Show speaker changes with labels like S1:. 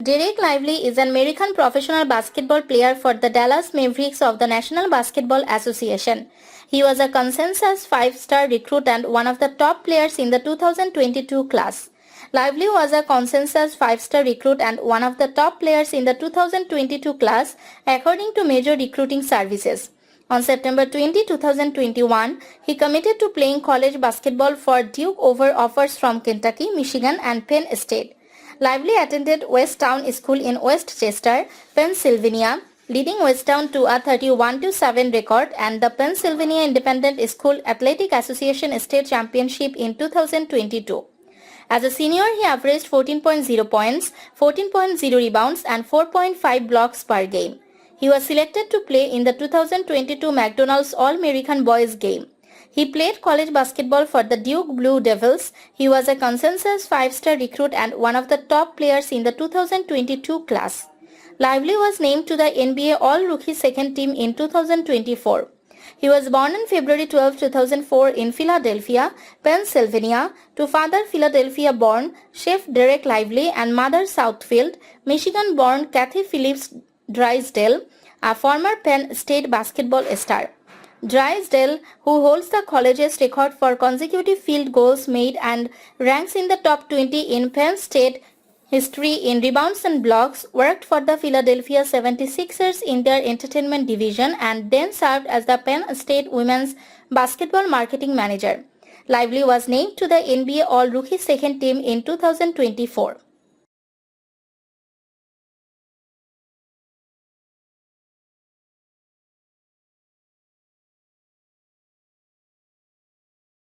S1: Dereck Lively is an American professional basketball player for the Dallas Mavericks of the National Basketball Association. He was a consensus 5-star recruit and one of the top players in the 2022 class. Lively was a consensus 5-star recruit and one of the top players in the 2022 class according to major recruiting services. On September 20, 2021, he committed to playing college basketball for Duke over offers from Kentucky, Michigan and Penn State. Lively attended Westtown School in West Chester, Pennsylvania, leading Westtown to a 31-7 record and the Pennsylvania Independent School Athletic Association State Championship in 2022. As a senior, he averaged 14.0 points, 14.0 rebounds and 4.5 blocks per game. He was selected to play in the 2022 McDonald's All-American Boys game. He played college basketball for the Duke Blue Devils. He was a consensus 5-star recruit and one of the top players in the 2022 class. Lively was named to the NBA All-Rookie Second Team in 2024. He was born on February 12, 2004 in Philadelphia, Pennsylvania, to father Philadelphia-born Chef Dereck Lively and mother Southfield, Michigan-born Kathy Phillips Drysdale, a former Penn State basketball star. Drysdale, who holds the college's record for consecutive field goals made and ranks in the top 20 in Penn State history in rebounds and blocks, worked for the Philadelphia 76ers in their entertainment division and then served as the Penn State women's basketball marketing manager. Lively was named to the NBA All-Rookie Second Team in 2024.